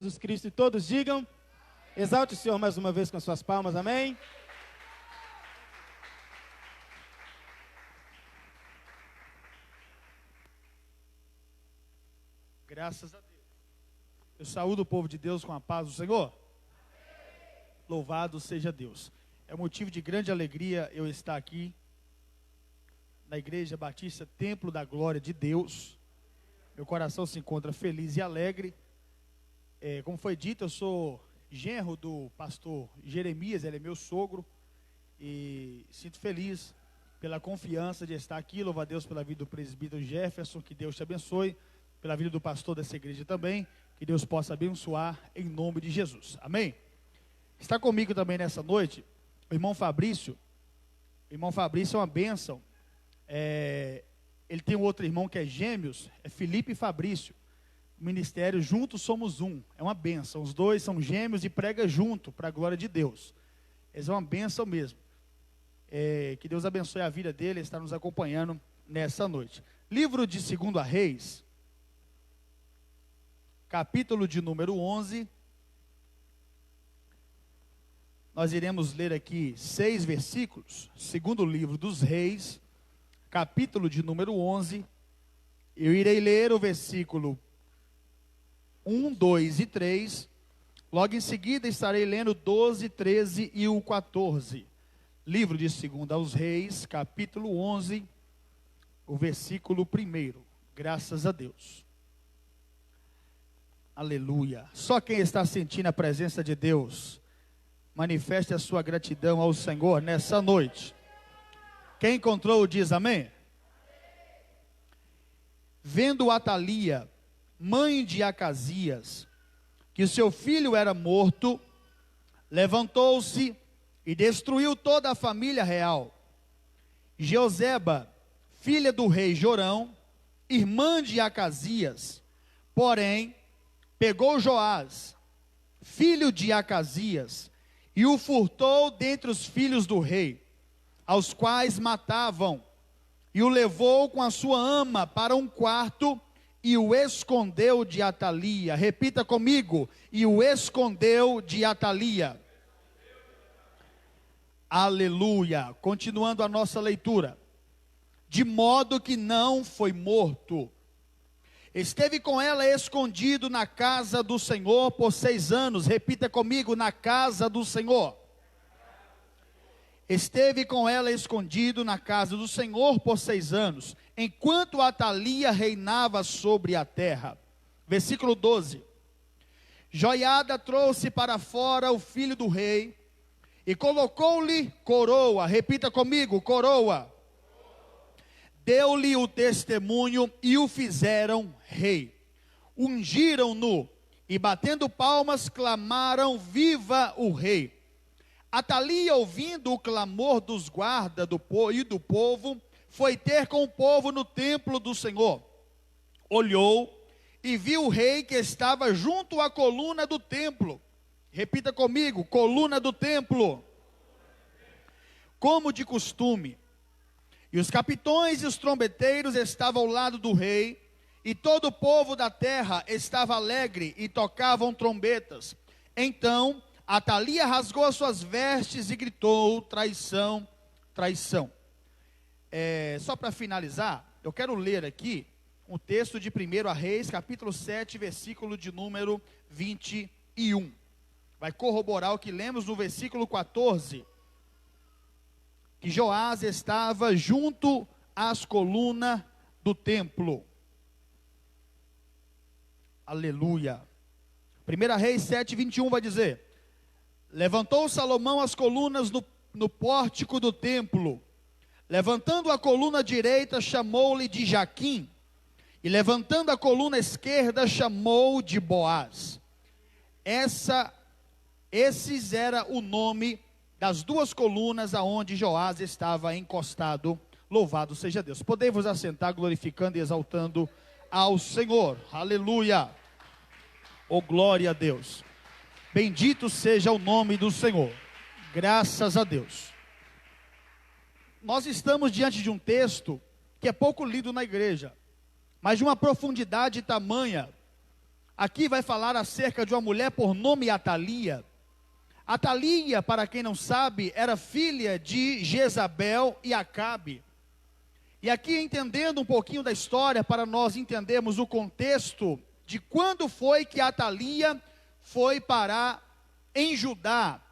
Jesus Cristo, e todos digam, exalte o Senhor mais uma vez com as suas palmas, amém? Graças a Deus. Eu saúdo o povo de Deus com a paz do Senhor. Louvado seja Deus. É motivo de grande alegria eu estar aqui na Igreja Batista Templo da Glória de Deus. Meu coração se encontra feliz e alegre. Como foi dito, eu sou genro do pastor Jeremias, ele é meu sogro, e sinto feliz pela confiança de estar aqui. Louvo a Deus pela vida do presbítero Jefferson, que Deus te abençoe, pela vida do pastor dessa igreja também, que Deus possa abençoar em nome de Jesus, amém? Está comigo também nessa noite o irmão Fabrício. O irmão Fabrício é uma bênção. Ele tem um outro irmão que é gêmeos, é Felipe e Fabrício. O ministério Juntos Somos Um, é uma bênção. Os dois são gêmeos e pregam junto, para a glória de Deus. Eles são uma bênção mesmo. Que Deus abençoe a vida dele, está nos acompanhando nessa noite. Livro de 2 Reis, capítulo de número 11. Nós iremos ler aqui 6 versículos. Segundo livro dos Reis, capítulo de número 11. Eu irei ler o versículo 1, 2 e 3, logo em seguida estarei lendo 12, 13 e o 14, livro de 2 aos Reis, capítulo 11, o versículo 1, graças a Deus, aleluia. Só quem está sentindo a presença de Deus, manifeste a sua gratidão ao Senhor nessa noite. Quem encontrou diz amém. Vendo Atalia, mãe de Acasias, que seu filho era morto, levantou-se e destruiu toda a família real. Joseba, filha do rei Jorão, irmã de Acasias, porém, pegou Joás, filho de Acasias, e o furtou dentre os filhos do rei, aos quais matavam, e o levou com a sua ama para um quarto, e o escondeu de Atalia. Repita comigo: e o escondeu de Atalia. Aleluia. Continuando a nossa leitura. De modo que não foi morto. Esteve com ela escondido na casa do Senhor por 6 anos. Repita comigo: na casa do Senhor. Esteve com ela escondido na casa do Senhor por 6 anos, enquanto Atalia reinava sobre a terra. Versículo 12. Joiada trouxe para fora o filho do rei, e colocou-lhe coroa. Repita comigo: coroa. Deu-lhe o testemunho e o fizeram rei. Ungiram-no, e batendo palmas, clamaram: viva o rei. Atalia, ouvindo o clamor dos guardas e do povo, foi ter com o povo no templo do Senhor. Olhou e viu o rei que estava junto à coluna do templo. Repita comigo: coluna do templo. Como de costume. E os capitões e os trombeteiros estavam ao lado do rei, e todo o povo da terra estava alegre e tocavam trombetas. Então Atalia rasgou as suas vestes e gritou: traição, traição. Só para finalizar, eu quero ler aqui um texto de 1 Reis, capítulo 7, versículo de número 21. Vai corroborar o que lemos no versículo 14. Que Joás estava junto às colunas do templo. Aleluia. 1 Reis 7, 21 vai dizer: levantou Salomão as colunas no pórtico do templo. Levantando a coluna direita, chamou-lhe de Jaquim. E levantando a coluna esquerda, chamou de Boaz. Esses era o nome das 2 colunas aonde Joás estava encostado. Louvado seja Deus. Podemos assentar, glorificando e exaltando ao Senhor. Aleluia. Oh, glória a Deus. Bendito seja o nome do Senhor. Graças a Deus. Nós estamos diante de um texto que é pouco lido na igreja, mas de uma profundidade tamanha, aqui vai falar acerca de uma mulher por nome Atalia. Atalia, para quem não sabe, era filha de Jezabel e Acabe. E aqui, entendendo um pouquinho da história, para nós entendermos o contexto de quando foi que Atalia foi parar em Judá.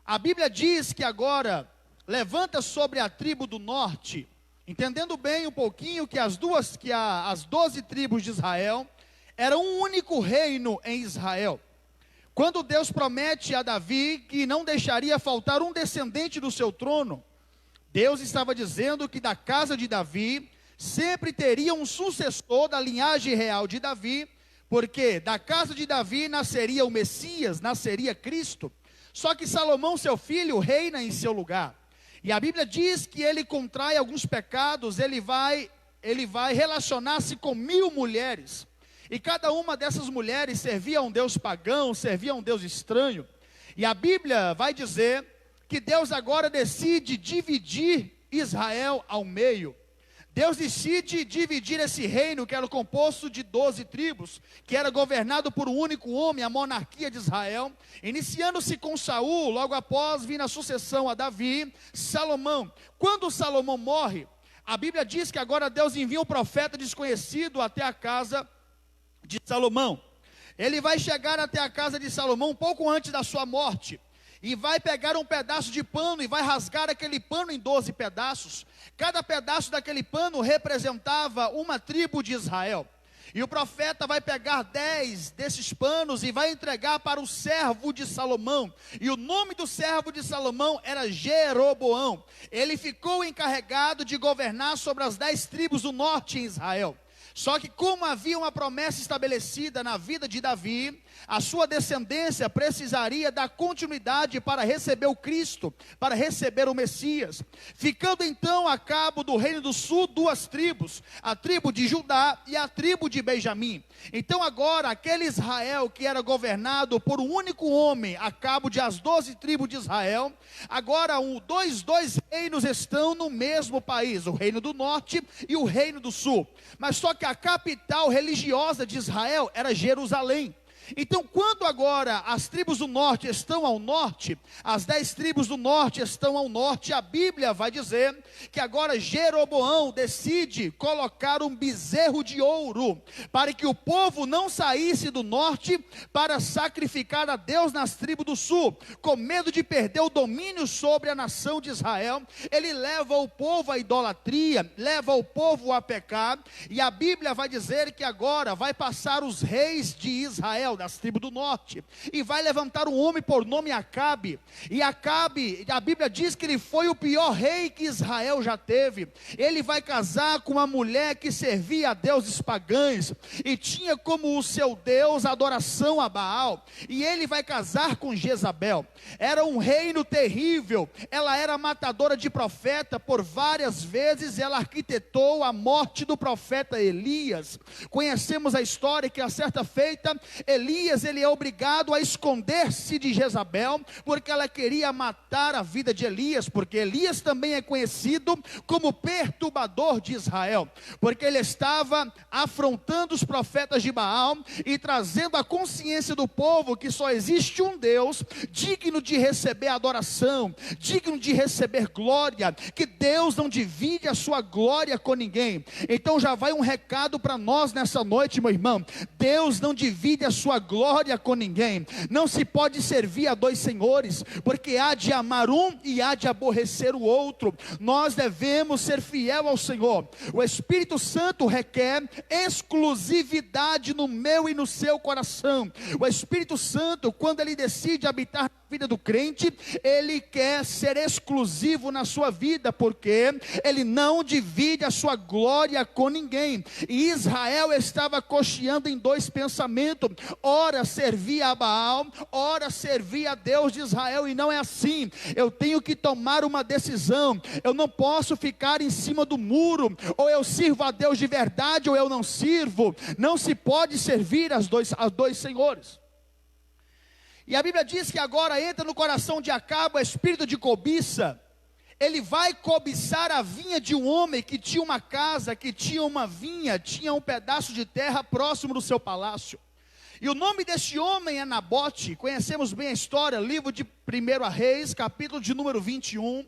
A Bíblia diz que agora levanta sobre a tribo do norte, entendendo bem um pouquinho que as 12 tribos de Israel eram um único reino em Israel. Quando Deus promete a Davi que não deixaria faltar um descendente do seu trono, Deus estava dizendo que da casa de Davi sempre teria um sucessor da linhagem real de Davi, porque da casa de Davi nasceria o Messias, nasceria Cristo. Só que Salomão, seu filho, reina em seu lugar. E a Bíblia diz que ele contrai alguns pecados, ele vai relacionar-se com 1000 mulheres. E cada uma dessas mulheres servia a um Deus pagão, servia a um Deus estranho. E a Bíblia vai dizer que Deus agora decide dividir Israel ao meio. Deus decide dividir esse reino que era composto de 12 tribos, que era governado por um único homem, a monarquia de Israel, iniciando-se com Saul, logo após vir na sucessão a Davi, Salomão. Quando Salomão morre, a Bíblia diz que agora Deus envia um profeta desconhecido até a casa de Salomão. Ele vai chegar até a casa de Salomão um pouco antes da sua morte, e vai pegar um pedaço de pano e vai rasgar aquele pano em 12 pedaços. Cada pedaço daquele pano representava uma tribo de Israel. E o profeta vai pegar 10 desses panos e vai entregar para o servo de Salomão. E o nome do servo de Salomão era Jeroboão. Ele ficou encarregado de governar sobre as 10 tribos do norte em Israel. Só que como havia uma promessa estabelecida na vida de Davi, a sua descendência precisaria dar continuidade para receber o Cristo, para receber o Messias. Ficando então a cabo do reino do sul 2 tribos, a tribo de Judá e a tribo de Benjamim. Então agora aquele Israel que era governado por um único homem, a cabo de as 12 tribos de Israel, agora dois reinos estão no mesmo país, o reino do norte e o reino do sul. Mas só que a capital religiosa de Israel era Jerusalém. Então, quando agora as tribos do norte estão ao norte, as 10 tribos do norte estão ao norte, a Bíblia vai dizer que agora Jeroboão decide colocar um bezerro de ouro, para que o povo não saísse do norte para sacrificar a Deus nas tribos do sul, com medo de perder o domínio sobre a nação de Israel. Ele leva o povo à idolatria, leva o povo a pecar, e a Bíblia vai dizer que agora vai passar os reis de Israel, das tribos do norte, e vai levantar um homem por nome Acabe. E Acabe, a Bíblia diz que ele foi o pior rei que Israel já teve. Ele vai casar com uma mulher que servia a deuses pagãos e tinha como o seu deus a adoração a Baal, e ele vai casar com Jezabel. Era um reino terrível. Ela era matadora de profeta. Por várias vezes ela arquitetou a morte do profeta Elias. Conhecemos a história que a certa feita Elias, ele é obrigado a esconder-se de Jezabel, porque ela queria matar a vida de Elias, porque Elias também é conhecido como perturbador de Israel, porque ele estava afrontando os profetas de Baal e trazendo a consciência do povo que só existe um Deus digno de receber adoração, digno de receber glória, que Deus não divide a sua glória com ninguém. Então já vai um recado para nós nessa noite, meu irmão: Deus não divide a sua glória com ninguém. Não se pode servir a 2 senhores, porque há de amar um e há de aborrecer o outro. Nós devemos ser fiel ao Senhor. O Espírito Santo requer exclusividade no meu e no seu coração. O Espírito Santo, quando ele decide habitar na vida do crente, ele quer ser exclusivo na sua vida, porque ele não divide a sua glória com ninguém. E Israel estava cocheando em 2 pensamentos: ora servia a Baal, ora servia a Deus de Israel. E não é assim. Eu tenho que tomar uma decisão. Eu não posso ficar em cima do muro: ou eu sirvo a Deus de verdade ou eu não sirvo. Não se pode servir a dois senhores. E a Bíblia diz que agora entra no coração de Acabe o espírito de cobiça. Ele vai cobiçar a vinha de um homem que tinha uma casa, que tinha uma vinha, tinha um pedaço de terra próximo do seu palácio. E o nome deste homem é Nabote. Conhecemos bem a história, livro de 1 Reis, capítulo de número 21.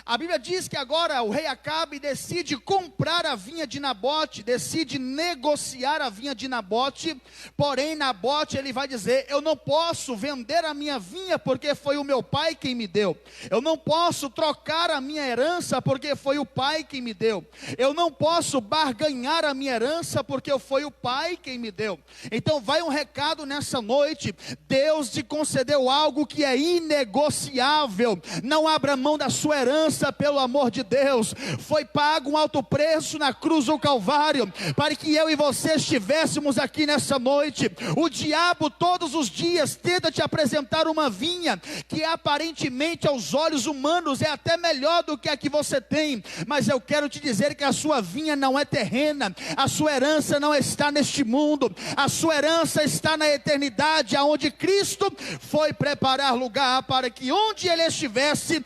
A Bíblia diz que agora o rei Acabe decide comprar a vinha de Nabote, decide negociar a vinha de Nabote. Porém Nabote, ele vai dizer: eu não posso vender a minha vinha porque foi o meu pai quem me deu. Eu não posso trocar a minha herança porque foi o pai quem me deu. Eu não posso barganhar a minha herança porque foi o pai quem me deu. Então vai um recado nessa noite: Deus te concedeu algo que é inegociável. Não abra mão da sua herança, pelo amor de Deus. Foi pago um alto preço na cruz do Calvário, para que eu e você estivéssemos aqui nessa noite. O diabo todos os dias tenta te apresentar uma vinha, que aparentemente aos olhos humanos é até melhor do que a que você tem, mas eu quero te dizer que a sua vinha não é terrena, a sua herança não está neste mundo, a sua herança está na eternidade, aonde Cristo foi preparar lugar para que onde ele estivesse,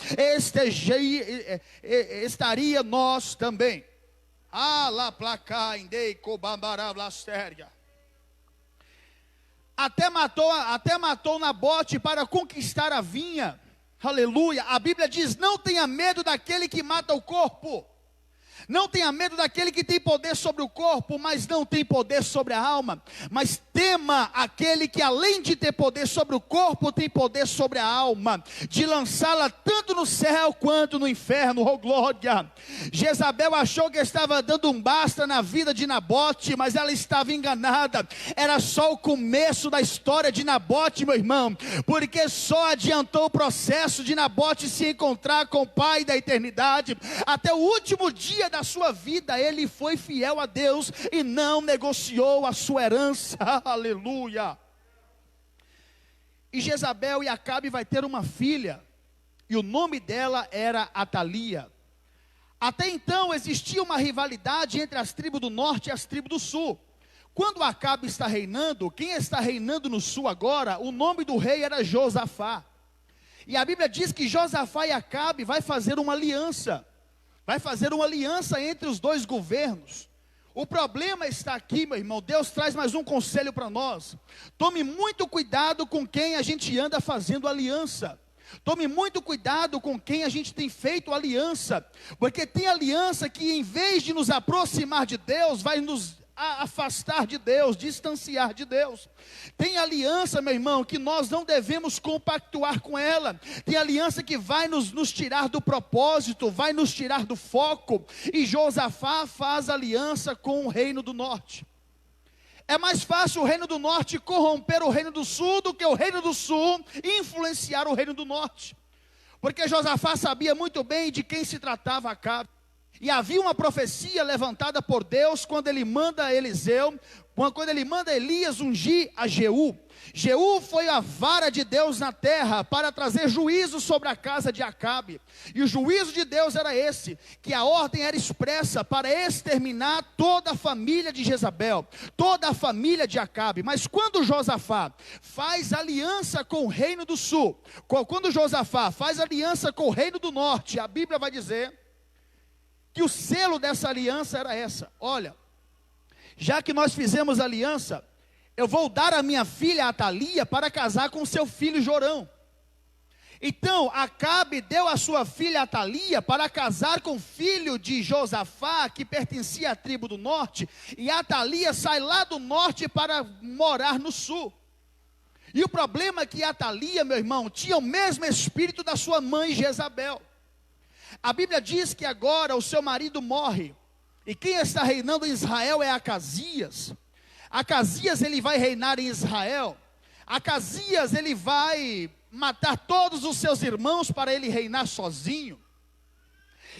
estaria nós também. Até matou Nabote para conquistar a vinha. Aleluia. A Bíblia diz: não tenha medo daquele que mata o corpo. Não tenha medo daquele que tem poder sobre o corpo, mas não tem poder sobre a alma. Mas tema aquele que, além de ter poder sobre o corpo, tem poder sobre a alma, de lançá-la tanto no céu quanto no inferno. Oh glória! Jezabel achou que estava dando um basta na vida de Nabote, mas ela estava enganada. Era só o começo da história de Nabote, meu irmão, porque só adiantou o processo de Nabote se encontrar com o Pai da eternidade. Até o último dia da sua vida, ele foi fiel a Deus e não negociou a sua herança. Aleluia. E Jezabel e Acabe vai ter uma filha, e o nome dela era Atalia. Até então existia uma rivalidade entre as tribos do norte e as tribos do sul. Quando Acabe está reinando, quem está reinando no sul agora, o nome do rei era Josafá. E a Bíblia diz que Josafá e Acabe vai fazer uma aliança. Vai fazer uma aliança entre os dois governos. O problema está aqui, meu irmão. Deus traz mais um conselho para nós. Tome muito cuidado com quem a gente anda fazendo aliança. Tome muito cuidado com quem a gente tem feito aliança. Porque tem aliança que, em vez de nos aproximar de Deus, vai nos afastar de Deus, distanciar de Deus. Tem aliança, meu irmão, que nós não devemos compactuar com ela. Tem aliança que vai nos tirar do propósito, vai nos tirar do foco. E Josafá faz aliança com o reino do norte. É mais fácil o reino do norte corromper o reino do sul do que o reino do sul influenciar o reino do norte. Porque Josafá sabia muito bem de quem se tratava Acabe. E havia uma profecia levantada por Deus quando ele manda Eliseu, quando ele manda Elias ungir a Jeú. Jeú foi a vara de Deus na terra para trazer juízo sobre a casa de Acabe. E o juízo de Deus era esse, que a ordem era expressa para exterminar toda a família de Jezabel, toda a família de Acabe. Mas quando Josafá faz aliança com o reino do sul, quando Josafá faz aliança com o reino do norte, a Bíblia vai dizer que o selo dessa aliança era essa: olha, já que nós fizemos aliança, eu vou dar a minha filha Atalia para casar com seu filho Jorão. Então Acabe deu a sua filha Atalia para casar com o filho de Josafá, que pertencia à tribo do norte, e Atalia sai lá do norte para morar no sul. E o problema é que Atalia, meu irmão, tinha o mesmo espírito da sua mãe Jezabel. A Bíblia diz que agora o seu marido morre, e quem está reinando em Israel é Acasias. Acasias, ele vai reinar em Israel. Acasias, ele vai matar todos os seus irmãos para ele reinar sozinho.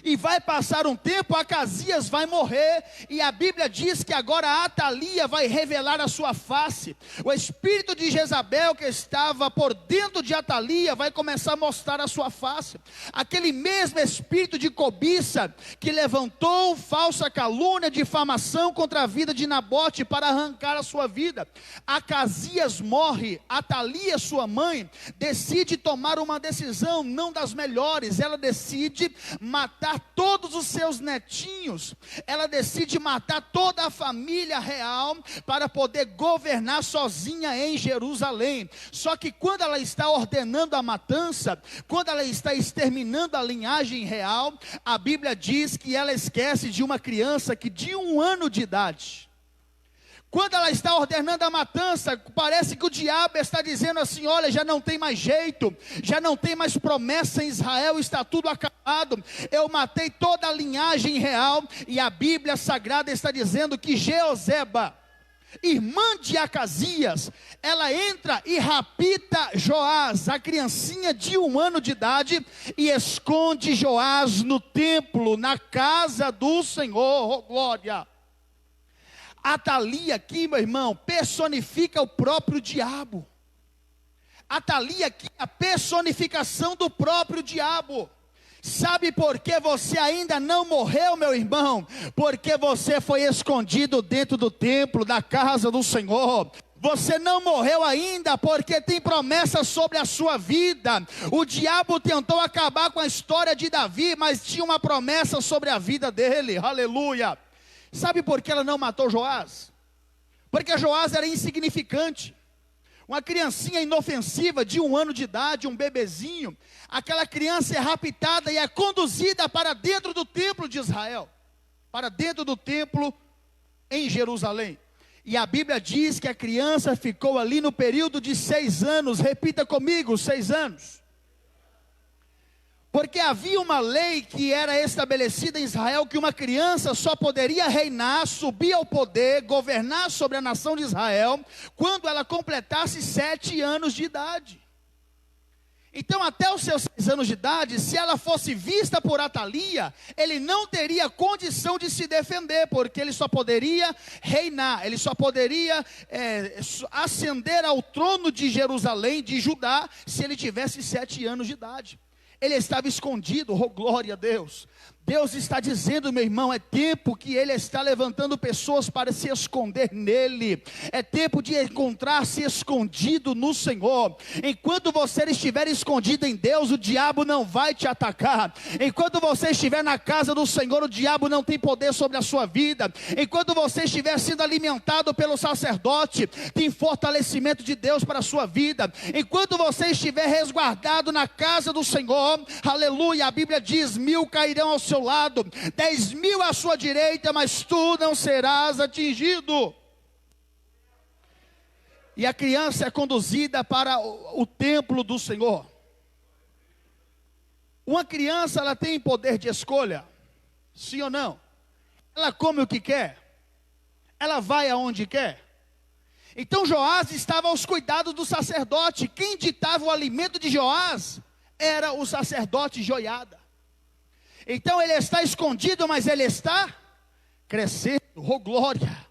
E vai passar um tempo, Acasias vai morrer, e a Bíblia diz que agora Atalia vai revelar a sua face. O espírito de Jezabel que estava por dentro de Atalia vai começar a mostrar a sua face. Aquele mesmo espírito de cobiça que levantou falsa calúnia, difamação contra a vida de Nabote para arrancar a sua vida. Acasias morre, Atalia, sua mãe, decide tomar uma decisão não das melhores. Ela decide matar matar todos os seus netinhos. Ela decide matar toda a família real para poder governar sozinha em Jerusalém. Só que quando ela está ordenando a matança, quando ela está exterminando a linhagem real, a Bíblia diz que ela esquece de uma criança que de 1 ano de idade. Quando ela está ordenando a matança, parece que o diabo está dizendo assim: olha, já não tem mais jeito, já não tem mais promessa em Israel, está tudo acabado. Eu matei toda a linhagem real, e a Bíblia Sagrada está dizendo que Jeozeba, irmã de Acasias, ela entra e rapta Joás, a criancinha de 1 ano de idade, e esconde Joás no templo, na casa do Senhor. Oh, glória! Atalia aqui, meu irmão, personifica o próprio diabo. Atalia aqui é a personificação do próprio diabo. Sabe por que você ainda não morreu, meu irmão? Porque você foi escondido dentro do templo, da casa do Senhor. Você não morreu ainda porque tem promessa sobre a sua vida. O diabo tentou acabar com a história de Davi, mas tinha uma promessa sobre a vida dele. Aleluia! Sabe por que ela não matou Joás? Porque Joás era insignificante. Uma criancinha inofensiva de 1 ano de idade, um bebezinho. Aquela criança é raptada e é conduzida para dentro do templo de Israel. Para dentro do templo em Jerusalém. E a Bíblia diz que a criança ficou ali no período de 6 anos. Repita comigo, 6 anos. Porque havia uma lei que era estabelecida em Israel, que uma criança só poderia reinar, subir ao poder, governar sobre a nação de Israel, quando ela completasse 7 anos de idade. Então, até os seus 6 anos de idade, se ela fosse vista por Atalia, ele não teria condição de se defender, porque ele só poderia reinar, ele só poderia ascender ao trono de Jerusalém, de Judá, se ele tivesse 7 anos de idade. Ele estava escondido, oh glória a Deus. Deus está dizendo, meu irmão, é tempo que Ele está levantando pessoas para se esconder nele. É tempo de encontrar-se escondido no Senhor. Enquanto você estiver escondido em Deus, o diabo não vai te atacar. Enquanto você estiver na casa do Senhor, o diabo não tem poder sobre a sua vida. Enquanto você estiver sendo alimentado pelo sacerdote, tem fortalecimento de Deus para a sua vida. Enquanto você estiver resguardado na casa do Senhor, aleluia, a Bíblia diz: 1000 cairão ao seu lado, 10.000 à sua direita, mas tu não serás atingido. E a criança é conduzida para o templo do Senhor. Uma criança, ela tem poder de escolha, sim ou não? Ela come o que quer, ela vai aonde quer. Então Joás estava aos cuidados do sacerdote. Quem ditava o alimento de Joás era o sacerdote Joiada. Então ele está escondido, mas ele está crescendo. Oh glória!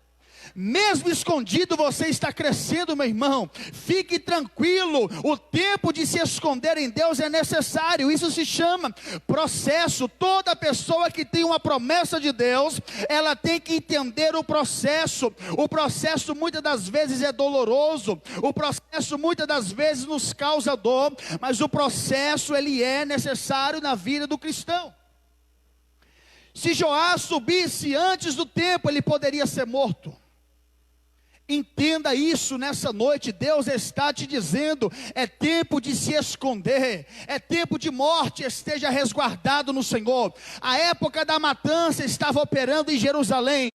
Mesmo escondido, você está crescendo, meu irmão. Fique tranquilo. O tempo de se esconder em Deus é necessário. Isso se chama processo. Toda pessoa que tem uma promessa de Deus, ela tem que entender o processo. O processo muitas das vezes é doloroso. O processo muitas das vezes nos causa dor. Mas o processo, ele é necessário na vida do cristão. Se Joás subisse antes do tempo, ele poderia ser morto. Entenda isso nessa noite. Deus está te dizendo: é tempo de se esconder, é tempo de morte, esteja resguardado no Senhor. A época da matança estava operando em Jerusalém.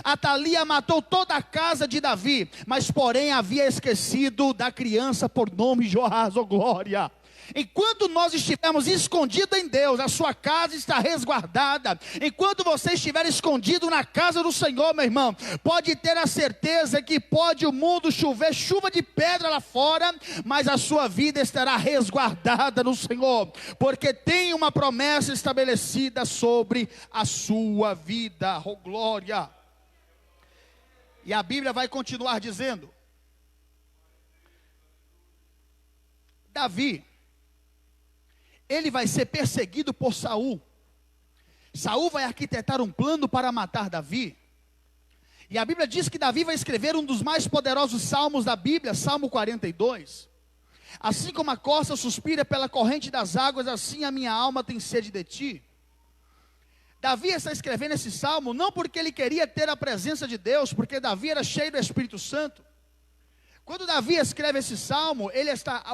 Atalia matou toda a casa de Davi, mas porém havia esquecido da criança por nome Joás. Oh glória! Enquanto nós estivermos escondidos em Deus, a sua casa está resguardada. Enquanto você estiver escondido na casa do Senhor, meu irmão, pode ter a certeza que pode o mundo chover chuva de pedra lá fora, mas a sua vida estará resguardada no Senhor, porque tem uma promessa estabelecida sobre a sua vida. Oh glória! E a Bíblia vai continuar dizendo: Davi, ele vai ser perseguido por Saul. Saul vai arquitetar um plano para matar Davi. E a Bíblia diz que Davi vai escrever um dos mais poderosos salmos da Bíblia, Salmo 42. Assim como a costa suspira pela corrente das águas, assim a minha alma tem sede de ti. Davi está escrevendo esse salmo não porque ele queria ter a presença de Deus, porque Davi era cheio do Espírito Santo. Quando Davi escreve esse salmo,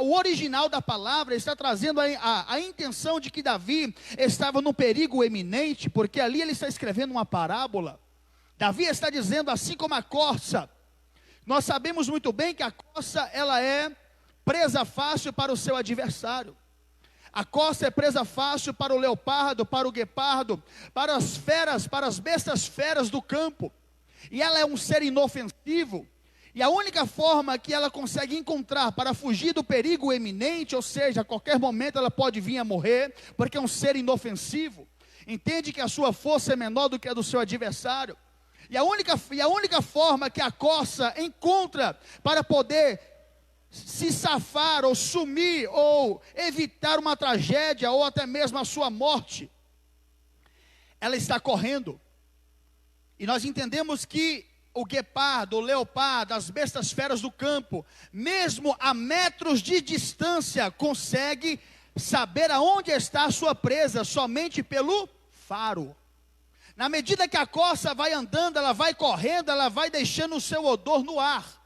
o original da palavra está trazendo a intenção de que Davi estava num perigo eminente, porque ali ele está escrevendo uma parábola. Davi está dizendo, assim como a corça, nós sabemos muito bem que a corça, ela é presa fácil para o seu adversário. A corça é presa fácil para o leopardo, para o guepardo, para as feras, para as bestas feras do campo. E ela é um ser inofensivo. E a única forma que ela consegue encontrar para fugir do perigo eminente, ou seja, a qualquer momento ela pode vir a morrer, porque é um ser inofensivo. Entende que a sua força é menor do que a do seu adversário. E a única forma que a corça encontra para poder se safar ou sumir ou evitar uma tragédia ou até mesmo a sua morte, ela está correndo. E nós entendemos que o guepardo, o leopardo, as bestas feras do campo, mesmo a metros de distância, consegue saber aonde está a sua presa somente pelo faro. Na medida que a corça vai andando, ela vai correndo, ela vai deixando o seu odor no ar.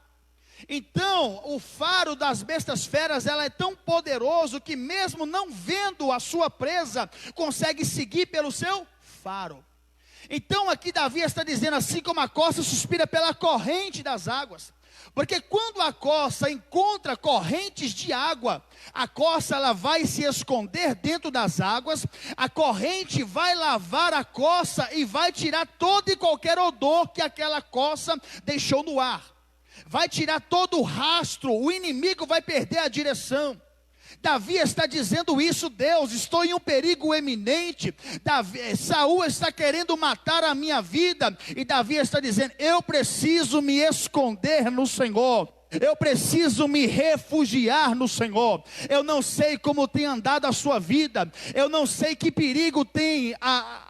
Então, o faro das bestas feras, ela é tão poderoso que mesmo não vendo a sua presa, consegue seguir pelo seu faro. Então aqui Davi está dizendo, assim como a corça suspira pela corrente das águas. Porque quando a corça encontra correntes de água, a corça ela vai se esconder dentro das águas, a corrente vai lavar a corça e vai tirar todo e qualquer odor que aquela corça deixou no ar. Vai tirar todo o rastro, o inimigo vai perder a direção. Davi está dizendo isso, Deus, estou em um perigo eminente. Saul está querendo matar a minha vida, e Davi está dizendo, eu preciso me esconder no Senhor. Eu preciso me refugiar no Senhor. Eu não sei como tem andado a sua vida, eu não sei que perigo tem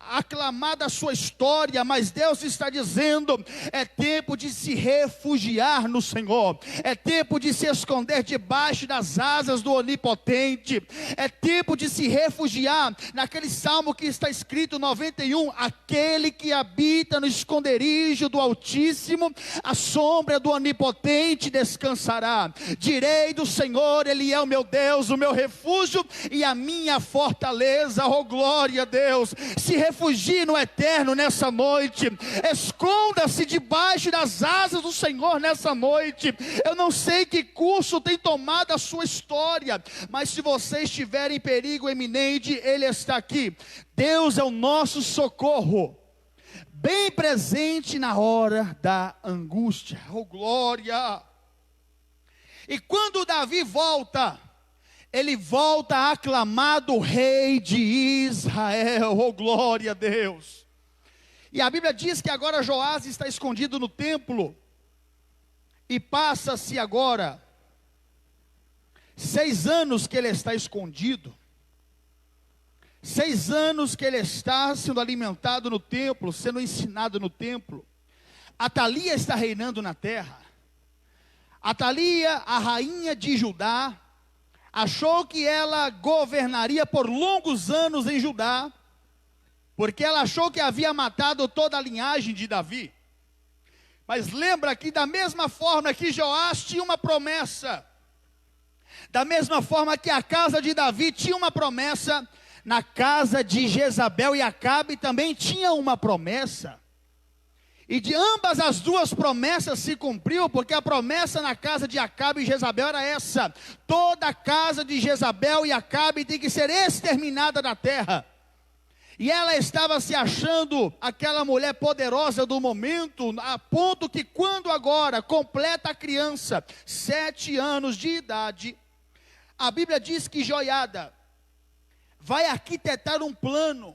aclamado a sua história, mas Deus está dizendo, é tempo de se refugiar no Senhor, é tempo de se esconder debaixo das asas do Onipotente, é tempo de se refugiar naquele salmo que está escrito 91, aquele que habita no esconderijo do Altíssimo, a sombra do Onipotente descansará. Direi do Senhor, Ele é o meu Deus, o meu refúgio e a minha fortaleza. Oh glória a Deus. Se refugie no eterno nessa noite, esconda-se debaixo das asas do Senhor nessa noite. Eu não sei que curso tem tomado a sua história, mas se você estiver em perigo eminente, Ele está aqui. Deus é o nosso socorro, bem presente na hora da angústia. Oh glória! E quando Davi volta, ele volta aclamado Rei de Israel. Oh glória a Deus! E a Bíblia diz que agora Joás está escondido no templo, e passa-se agora 6 anos que ele está escondido, 6 anos que ele está sendo alimentado no templo, sendo ensinado no templo. Atalia está reinando na terra. Atalia, a rainha de Judá, achou que ela governaria por longos anos em Judá, porque ela achou que havia matado toda a linhagem de Davi. Mas lembra que da mesma forma que Joás tinha uma promessa, da mesma forma que a casa de Davi tinha uma promessa, na casa de Jezabel e Acabe também tinha uma promessa. E de ambas as duas promessas se cumpriu, porque a promessa na casa de Acabe e Jezabel era essa: toda a casa de Jezabel e Acabe tem que ser exterminada da terra. E ela estava se achando aquela mulher poderosa do momento, a ponto que quando agora completa a criança 7 anos de idade, a Bíblia diz que Joiada vai arquitetar um plano,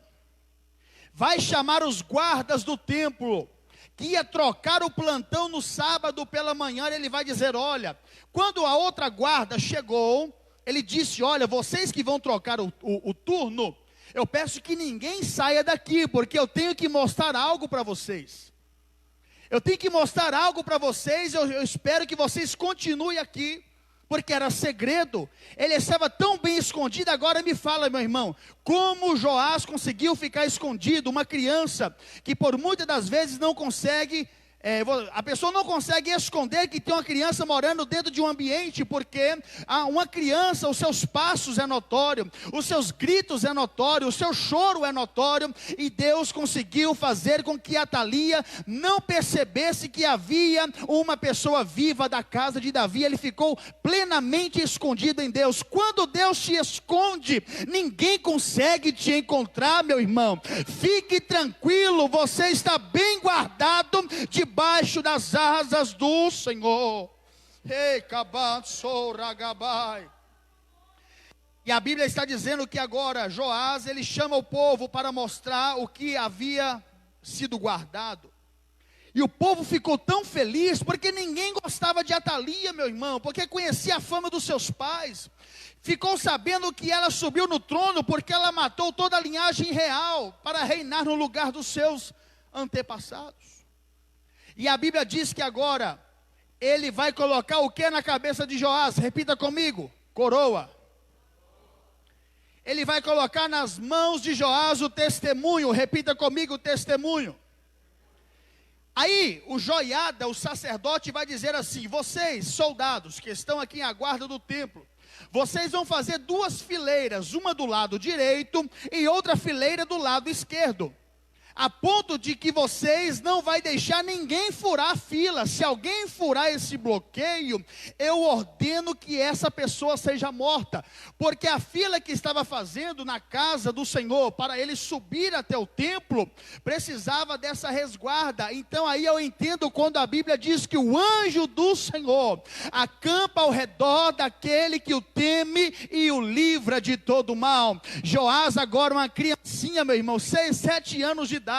vai chamar os guardas do templo, que ia trocar o plantão no sábado pela manhã. Ele vai dizer, olha, quando a outra guarda chegou, ele disse, olha, vocês que vão trocar o turno, eu peço que ninguém saia daqui, porque eu tenho que mostrar algo para vocês. Eu tenho que mostrar algo para vocês, eu espero que vocês continuem aqui, porque era segredo. Ele estava tão bem escondido. Agora me fala, meu irmão, como Joás conseguiu ficar escondido? Uma criança que por muitas das vezes não consegue, a pessoa não consegue esconder que tem uma criança morando dentro de um ambiente, porque uma criança, os seus passos é notório, os seus gritos é notório, o seu choro é notório, e Deus conseguiu fazer com que Atalia não percebesse que havia uma pessoa viva da casa de Davi. Ele ficou plenamente escondido em Deus. Quando Deus te esconde, ninguém consegue te encontrar, meu irmão. Fique tranquilo, você está bem guardado debaixo das asas do Senhor. E a Bíblia está dizendo que agora Joás, ele chama o povo para mostrar o que havia sido guardado. E o povo ficou tão feliz, porque ninguém gostava de Atalia, meu irmão, porque conhecia a fama dos seus pais. Ficou sabendo que ela subiu no trono, porque ela matou toda a linhagem real, para reinar no lugar dos seus antepassados. E a Bíblia diz que agora, ele vai colocar o que na cabeça de Joás? Repita comigo: coroa. Ele vai colocar nas mãos de Joás o testemunho. Repita comigo: testemunho. Aí o Joiada, o sacerdote, vai dizer assim: vocês, soldados que estão aqui em guarda do templo, vocês vão fazer 2 fileiras, uma do lado direito e outra fileira do lado esquerdo, a ponto de que vocês não vai deixar ninguém furar a fila. Se alguém furar esse bloqueio, eu ordeno que essa pessoa seja morta, porque a fila que estava fazendo na casa do Senhor, para ele subir até o templo, precisava dessa resguarda. Então aí eu entendo quando a Bíblia diz que o anjo do Senhor acampa ao redor daquele que o teme e o livra de todo mal. Joás agora uma criancinha, meu irmão, 6, 7 anos de idade.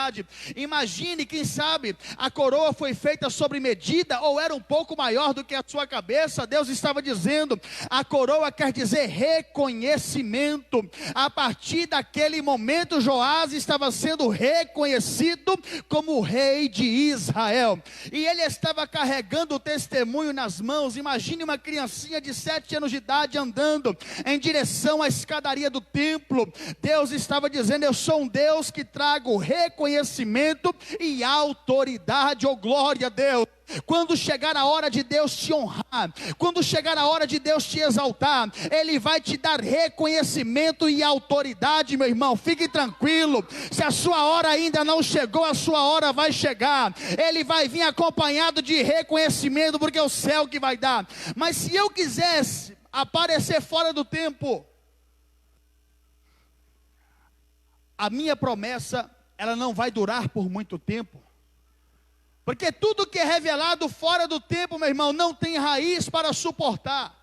Imagine, quem sabe a coroa foi feita sobre medida, ou era um pouco maior do que a sua cabeça. Deus estava dizendo, a coroa quer dizer reconhecimento. A partir daquele momento, Joás estava sendo reconhecido como o rei de Israel, e ele estava carregando o testemunho nas mãos. Imagine uma criancinha de 7 anos de idade andando em direção à escadaria do templo. Deus estava dizendo, eu sou um Deus que trago reconhecimento e autoridade. Oh, glória a Deus. Quando chegar a hora de Deus te honrar, quando chegar a hora de Deus te exaltar, Ele vai te dar reconhecimento e autoridade, meu irmão. Fique tranquilo, se a sua hora ainda não chegou, a sua hora vai chegar. Ele vai vir acompanhado de reconhecimento, porque é o céu que vai dar. Mas se eu quisesse aparecer fora do tempo, a minha promessa, ela não vai durar por muito tempo. Porque tudo que é revelado fora do tempo, meu irmão, não tem raiz para suportar.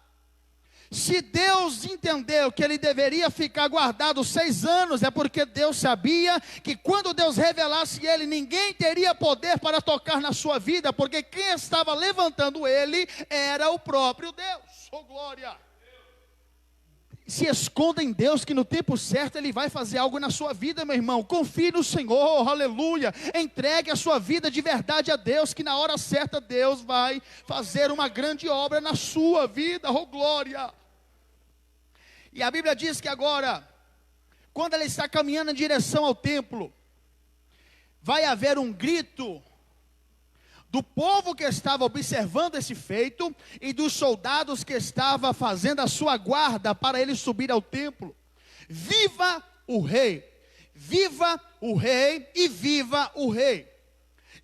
Se Deus entendeu que ele deveria ficar guardado 6 anos, é porque Deus sabia que quando Deus revelasse ele, ninguém teria poder para tocar na sua vida, porque quem estava levantando ele era o próprio Deus. Oh, glória! Se esconda em Deus, que no tempo certo Ele vai fazer algo na sua vida, meu irmão. Confie no Senhor, aleluia. Entregue a sua vida de verdade a Deus, que na hora certa Deus vai fazer uma grande obra na sua vida, oh glória. E a Bíblia diz que agora, quando ele está caminhando em direção ao templo, vai haver um grito do povo que estava observando esse feito e dos soldados que estavam fazendo a sua guarda para ele subir ao templo. Viva o rei! Viva o rei e viva o rei!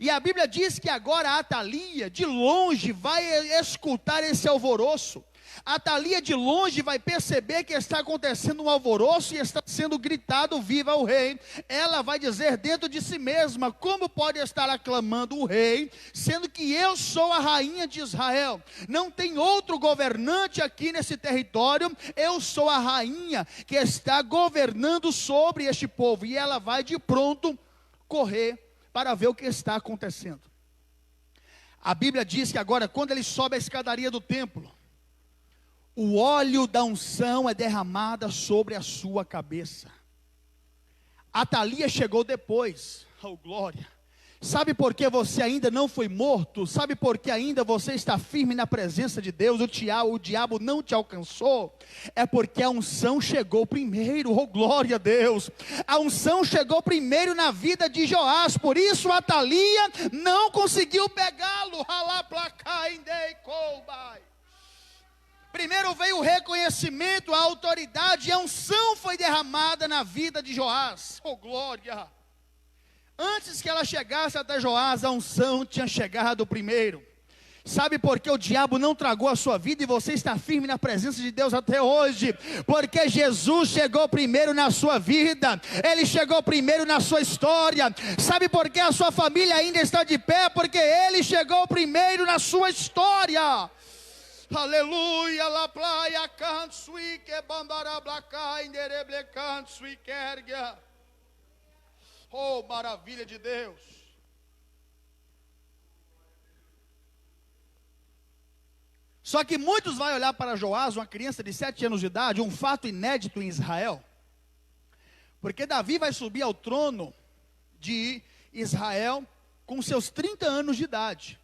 E a Bíblia diz que agora a Atalia de longe vai escutar esse alvoroço. A Atalia de longe vai perceber que está acontecendo um alvoroço e está sendo gritado, viva o rei. Ela vai dizer dentro de si mesma, como pode estar aclamando o rei, sendo que eu sou a rainha de Israel? Não tem outro governante aqui nesse território, eu sou a rainha que está governando sobre este povo. E ela vai de pronto correr para ver o que está acontecendo. A Bíblia diz que agora, quando ele sobe a escadaria do templo, o óleo da unção é derramado sobre a sua cabeça. Atalia chegou depois, oh glória, Sabe por que você ainda não foi morto? Sabe por que ainda você está firme na presença de Deus? O diabo não te alcançou? É porque a unção chegou primeiro, oh glória a Deus. A unção chegou primeiro na vida de Joás, por isso Atalia não conseguiu pegá-lo. Primeiro veio o reconhecimento, a autoridade, e a unção foi derramada na vida de Joás, oh glória. Antes que ela chegasse até Joás, a unção tinha chegado primeiro. Sabe por que o diabo não tragou a sua vida e você está firme na presença de Deus até hoje? Porque Jesus chegou primeiro na sua vida, Ele chegou primeiro na sua história. Sabe por que a sua família ainda está de pé? Porque Ele chegou primeiro na sua história. Aleluia, la playa cansui que bambarablaca indereble cansui kerga. Oh, maravilha de Deus. Só que muitos vão olhar para Joás, uma criança de 7 anos de idade, um fato inédito em Israel. Porque Davi vai subir ao trono de Israel com seus 30 anos de idade.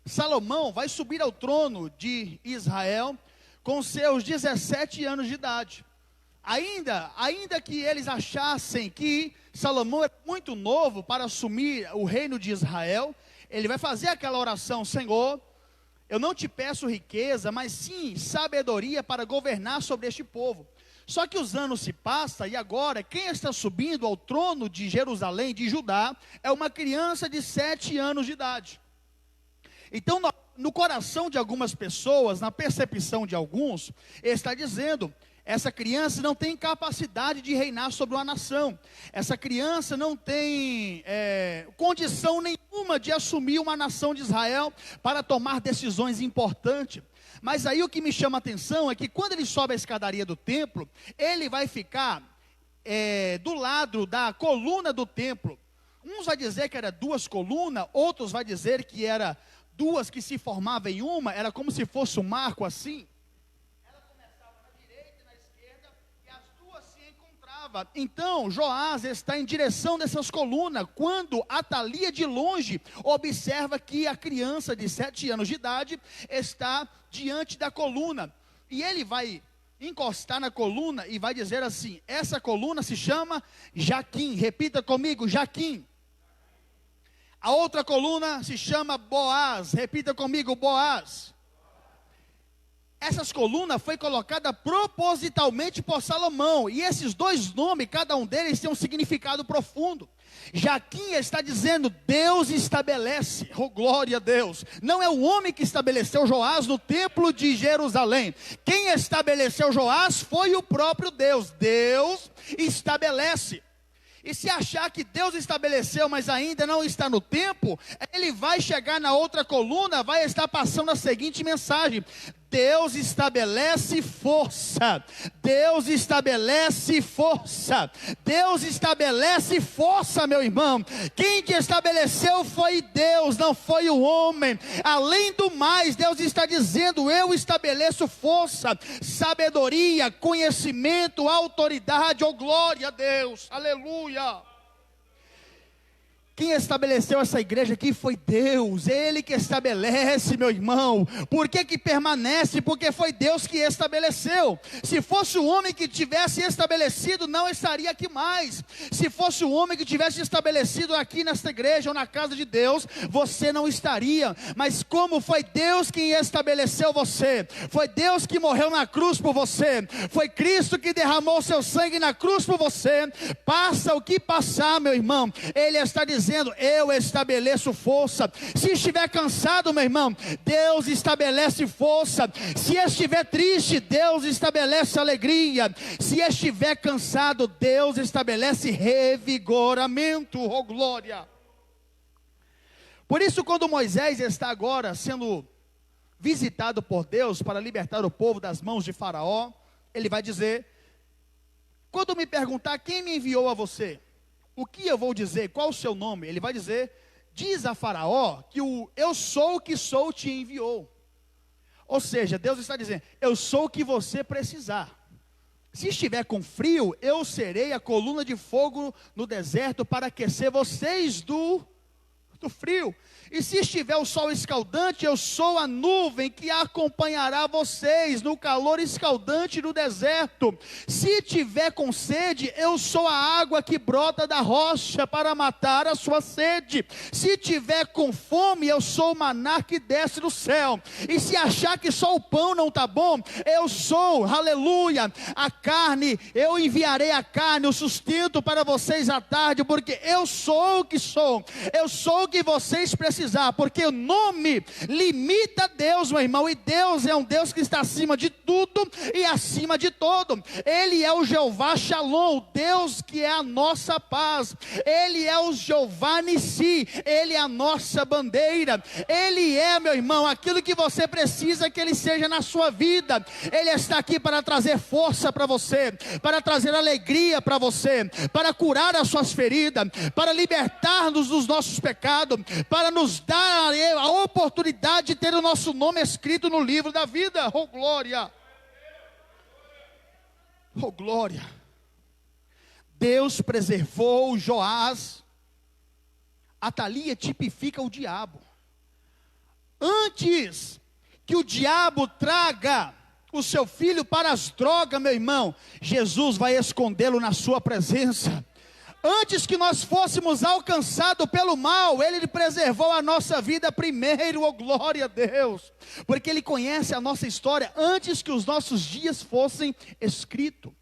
Salomão vai subir ao trono de Israel com seus 17 anos de idade. Ainda que eles achassem que Salomão é muito novo para assumir o reino de Israel, ele vai fazer aquela oração: Senhor, eu não te peço riqueza, mas sim sabedoria para governar sobre este povo. Só que os anos se passam e agora quem está subindo ao trono de Jerusalém, de Judá, é uma criança de 7 anos de idade. Então no coração de algumas pessoas, na percepção de alguns, está dizendo: essa criança não tem capacidade de reinar sobre uma nação. Essa criança não tem condição nenhuma de assumir uma nação de Israel para tomar decisões importantes. Mas aí o que me chama a atenção é que quando ele sobe a escadaria do templo, ele vai ficar do lado da coluna do templo. Uns vai dizer que era 2 colunas, outros vai dizer que era 2 que se formavam em uma, era como se fosse um marco assim. Então Joás está em direção dessas colunas, quando Atalia de longe observa que a criança de 7 anos de idade está diante da coluna, e ele vai encostar na coluna e vai dizer assim: essa coluna se chama Jaquim. Repita comigo: Jaquim. A outra coluna se chama Boaz. Repita comigo: Boaz. Essas colunas foi colocada propositalmente por Salomão, e esses 2 nomes, cada um deles tem um significado profundo. Jaquim está dizendo: Deus estabelece, oh glória a Deus. Não é o homem que estabeleceu Joás no templo de Jerusalém. Quem estabeleceu Joás foi o próprio Deus. Deus estabelece. E se achar que Deus estabeleceu, mas ainda não está no tempo, ele vai chegar na outra coluna, vai estar passando a seguinte mensagem: Deus estabelece força, Deus estabelece força, Deus estabelece força, meu irmão. Quem te estabeleceu foi Deus, não foi o homem. Além do mais, Deus está dizendo: eu estabeleço força, sabedoria, conhecimento, autoridade, oh glória a Deus, aleluia. Quem estabeleceu essa igreja aqui foi Deus, Ele que estabelece, meu irmão. Por que permanece? Porque foi Deus que estabeleceu. Se fosse o homem que tivesse estabelecido, não estaria aqui mais. Se fosse o homem que tivesse estabelecido aqui nesta igreja ou na casa de Deus, você não estaria. Mas como foi Deus quem estabeleceu você, foi Deus que morreu na cruz por você, foi Cristo que derramou seu sangue na cruz por você, passa o que passar, meu irmão, Ele está dizendo: eu estabeleço força. Se estiver cansado, meu irmão, Deus estabelece força. Se estiver triste, Deus estabelece alegria. Se estiver cansado, Deus estabelece revigoramento, oh glória. Por isso, quando Moisés está agora sendo visitado por Deus para libertar o povo das mãos de Faraó, ele vai dizer: quando me perguntar quem me enviou a você, o que eu vou dizer? Qual o seu nome? Ele vai dizer: diz a Faraó que o eu sou o que sou te enviou. Ou seja, Deus está dizendo: eu sou o que você precisar. Se estiver com frio, eu serei a coluna de fogo no deserto para aquecer vocês do muito frio. E se estiver o sol escaldante, eu sou a nuvem que acompanhará vocês no calor escaldante do deserto. Se tiver com sede, eu sou a água que brota da rocha para matar a sua sede. Se tiver com fome, eu sou o maná que desce do céu. E se achar que só o pão não está bom, eu sou, aleluia, a carne. Eu enviarei a carne, o sustento para vocês à tarde, porque eu sou o que sou. Eu sou o que vocês precisam. Porque o nome limita Deus, meu irmão, e Deus é um Deus que está acima de tudo e acima de todo. Ele é o Jeová Shalom, o Deus que é a nossa paz. Ele é o Jeová Nissi, Ele é a nossa bandeira. Ele é, meu irmão, aquilo que você precisa que Ele seja na sua vida. Ele está aqui para trazer força para você, para trazer alegria para você, para curar as suas feridas, para libertar-nos dos nossos pecados, para nos dar a oportunidade de ter o nosso nome escrito no livro da vida. Oh glória, oh glória. Deus preservou Joás. Atalia tipifica o diabo. Antes que o diabo traga o seu filho para as drogas, meu irmão, Jesus vai escondê-lo na sua presença. Antes que nós fôssemos alcançados pelo mal, Ele preservou a nossa vida primeiro, oh glória a Deus, porque Ele conhece a nossa história antes que os nossos dias fossem escritos.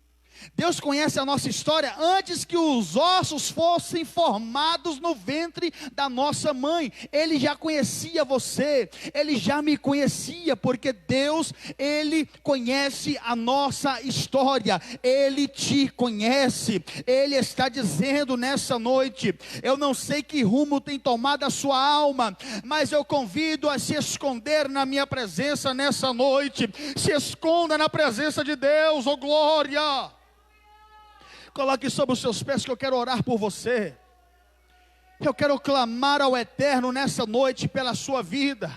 Deus conhece a nossa história antes que os ossos fossem formados no ventre da nossa mãe. Ele já conhecia você, Ele já me conhecia, porque Deus, Ele conhece a nossa história, Ele te conhece. Ele está dizendo nessa noite: eu não sei que rumo tem tomado a sua alma, mas eu convido a se esconder na minha presença nessa noite. Se esconda na presença de Deus, oh glória. Coloque sobre os seus pés que eu quero orar por você. Eu quero clamar ao Eterno nessa noite pela sua vida.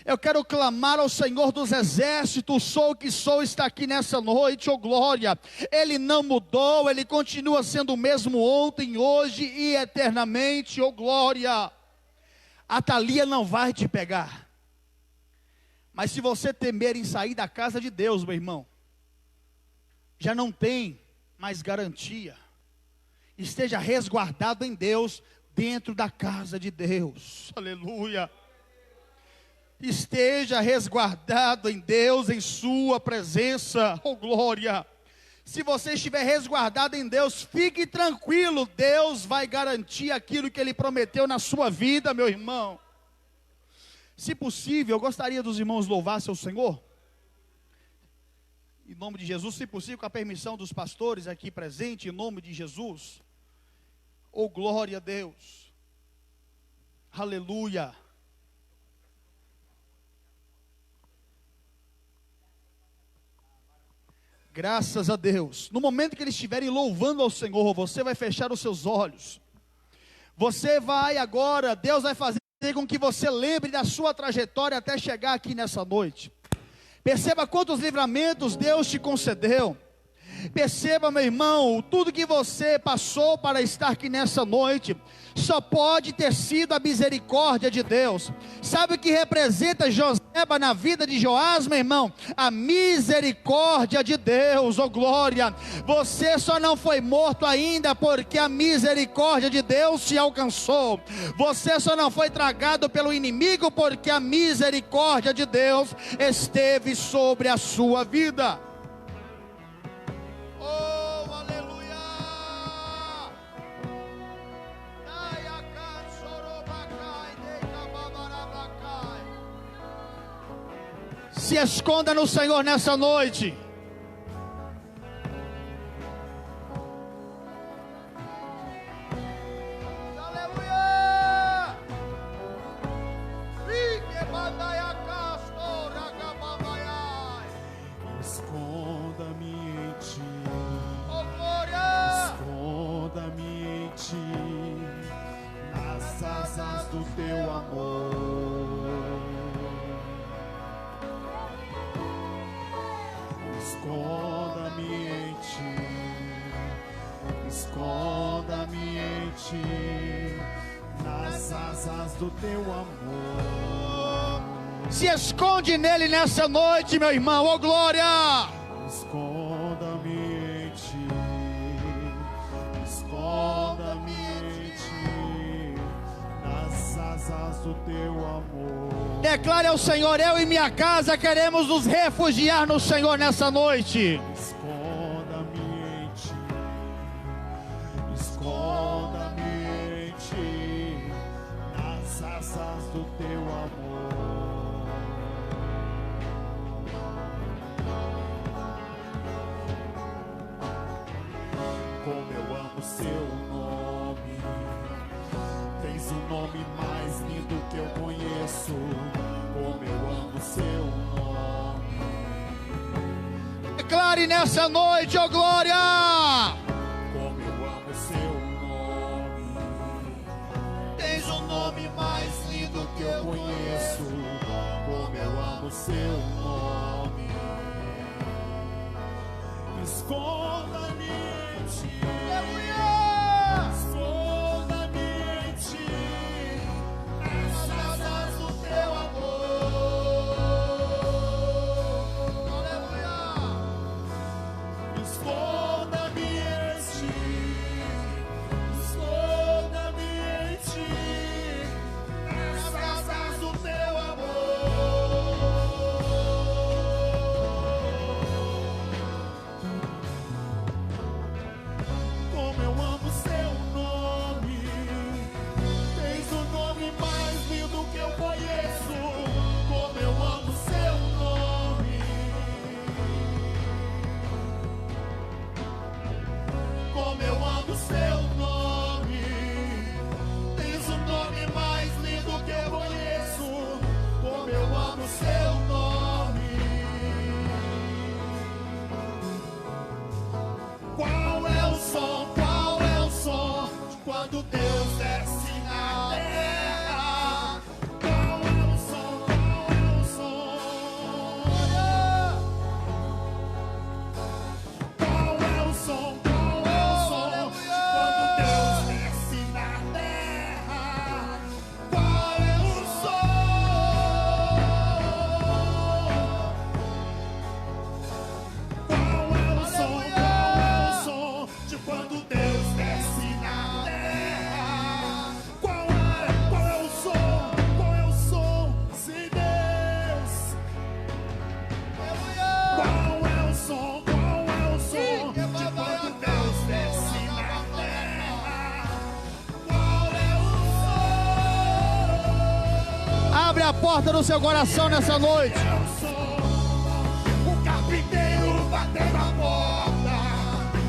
Eu quero clamar ao Senhor dos exércitos. Sou o que sou, está aqui nessa noite, oh glória. Ele não mudou, Ele continua sendo o mesmo ontem, hoje e eternamente, oh glória. A Atalia não vai te pegar. Mas se você temer em sair da casa de Deus, meu irmão, já não tem mais garantia. Esteja resguardado em Deus, dentro da casa de Deus, aleluia. Esteja resguardado em Deus, em sua presença, oh glória. Se você estiver resguardado em Deus, fique tranquilo, Deus vai garantir aquilo que Ele prometeu na sua vida, meu irmão. Se possível, eu gostaria dos irmãos louvassem o Senhor, em nome de Jesus, se possível, com a permissão dos pastores aqui presentes, em nome de Jesus. Oh glória a Deus, aleluia. Graças a Deus. No momento que eles estiverem louvando ao Senhor, você vai fechar os seus olhos. Você vai agora, Deus vai fazer com que você lembre da sua trajetória até chegar aqui nessa noite. Perceba quantos livramentos Deus te concedeu. Perceba, meu irmão, tudo que você passou para estar aqui nessa noite, só pode ter sido a misericórdia de Deus. Sabe o que representa Joseba na vida de Joás, meu irmão? A misericórdia de Deus, oh glória. Você só não foi morto ainda porque a misericórdia de Deus te alcançou. Você só não foi tragado pelo inimigo porque a misericórdia de Deus esteve sobre a sua vida. Se esconda no Senhor nessa noite. Aleluia! Esconda-me em ti. Oh glória! Esconda-me em ti, nas asas do teu amor. Esconda-me em ti, esconda-me em ti, nas asas asas do teu amor. Se esconde nele nessa noite, meu irmão, oh glória! Esconda-me em ti, esconda-me em ti, nas asas do teu amor. Declare ao Senhor: eu e minha casa queremos nos refugiar no Senhor nessa noite. Esconda-me em ti, esconda-me em ti, nas asas do teu amor. Como eu amo seu nome, tens um nome mais lindo que eu conheço. Como eu amo seu nome. Declare nessa noite, oh glória! Como eu amo seu nome, Tens um nome mais lindo que eu conheço. Como eu amo seu nome. Esconda-me em ti, esconda-me em ti, nas asas do teu amor. Esconda-me em ti, esconda-me em ti, nas asas do teu amor. Como eu amo seu nome, tens o nome mais lindo que eu conheço. Como eu amo seu nome. Como eu amo seu nome, tens o nome mais lindo que eu conheço. Como eu amo seu nome. Qual é o som de quando Deus desce na terra? Qual é o som? Qual é o som de quando Deus desce na terra? Qual é o som? Qual é o som de quando Deus desce na terra? Qual é o som? Qual é o som? Sim, Deus. Qual é o som? Qual é o som de quando Deus desce na terra? Qual é o som? Abre a porta do seu coração nessa noite. É o som. O carpinteiro batendo a porta.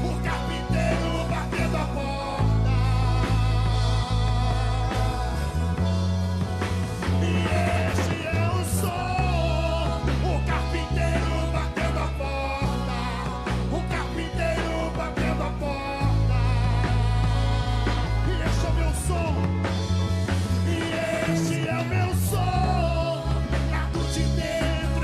O carpinteiro batendo a porta. E este é o som. O carpinteiro batendo a porta. O carpinteiro batendo a porta. E este é o meu som. E este é o meu som. Lá de dentro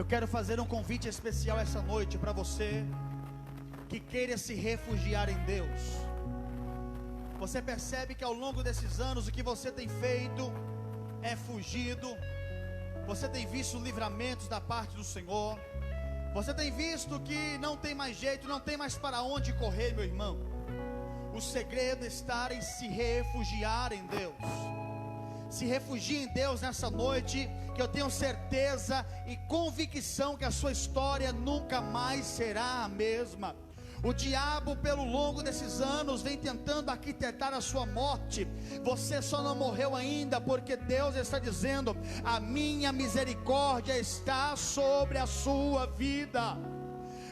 Eu quero fazer um convite especial essa noite para você que queira se refugiar em Deus. Você percebe que ao longo desses anos o que você tem feito é fugido. Você tem visto livramentos da parte do Senhor. Você tem visto que não tem mais jeito, não tem mais para onde correr, meu irmão. O segredo está em se refugiar em Deus. Se refugie em Deus nessa noite, que eu tenho certeza e convicção que a sua história nunca mais será a mesma. O diabo, pelo longo desses anos, vem tentando arquitetar a sua morte. Você só não morreu ainda, porque Deus está dizendo: a minha misericórdia está sobre a sua vida.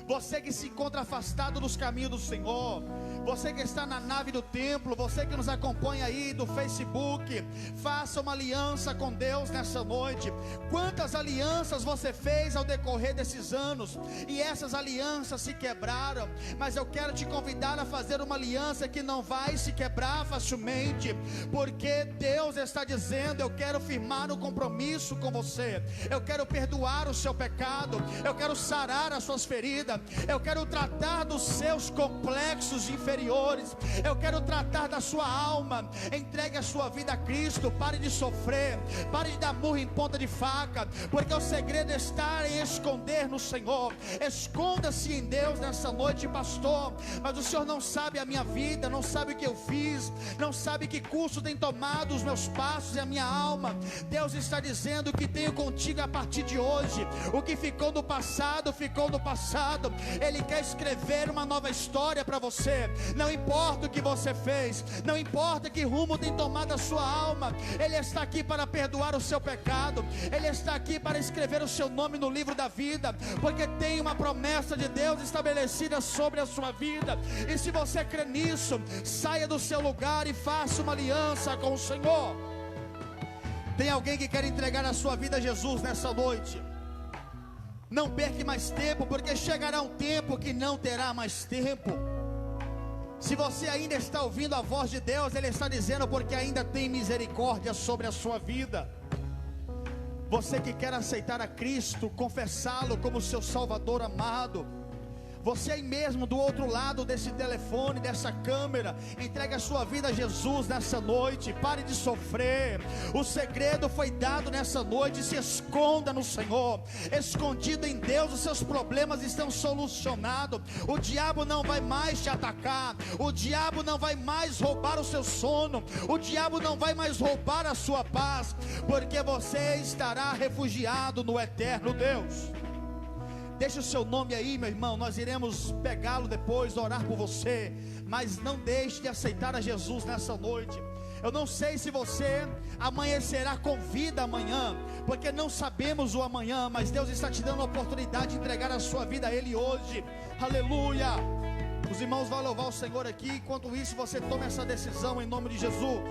Você que se encontra afastado dos caminhos do Senhor, você que está na nave do templo, você que nos acompanha aí do Facebook, faça uma aliança com Deus nessa noite. Quantas alianças você fez ao decorrer desses anos, e essas alianças se quebraram, mas eu quero te convidar a fazer uma aliança que não vai se quebrar facilmente, porque Deus está dizendo: eu quero firmar um compromisso com você, eu quero perdoar o seu pecado, eu quero sarar as suas feridas, eu quero tratar dos seus complexos inferiores, eu quero tratar da sua alma. Entregue a sua vida a Cristo, pare de sofrer, pare de dar murro em ponta de faca, porque o segredo está em esconder no Senhor. Esconda-se em Deus nessa noite, pastor, mas o Senhor não sabe a minha vida, não sabe o que eu fiz, não sabe que curso tem tomado os meus passos e a minha alma. Deus está dizendo que tenho contigo a partir de hoje. O que ficou no passado, ficou no passado. Ele quer escrever uma nova história para você. Não importa o que você fez, não importa que rumo tem tomado a sua alma, Ele está aqui para perdoar o seu pecado. Ele está aqui para escrever o seu nome no livro da vida, porque tem uma promessa de Deus estabelecida sobre a sua vida. E se você crê nisso, saia do seu lugar e faça uma aliança com o Senhor. Tem alguém que quer entregar a sua vida a Jesus nessa noite? Não perca mais tempo, porque chegará um tempo que não terá mais tempo. Se você ainda está ouvindo a voz de Deus, Ele está dizendo porque ainda tem misericórdia sobre a sua vida. Você que quer aceitar a Cristo, confessá-lo como seu Salvador amado, você aí mesmo do outro lado desse telefone, dessa câmera, entregue a sua vida a Jesus nessa noite. Pare de sofrer. O segredo foi dado nessa noite. Se esconda no Senhor. Escondido em Deus, os seus problemas estão solucionados. O diabo não vai mais te atacar. O diabo não vai mais roubar o seu sono. O diabo não vai mais roubar a sua paz, porque você estará refugiado no eterno Deus. Deixa o seu nome aí, meu irmão. Nós iremos pegá-lo depois, orar por você. Mas não deixe de aceitar a Jesus nessa noite. Eu não sei se você amanhecerá com vida amanhã, porque não sabemos o amanhã, mas Deus está te dando a oportunidade de entregar a sua vida a Ele hoje. Aleluia. Os irmãos vão louvar o Senhor aqui. Enquanto isso, você toma essa decisão em nome de Jesus.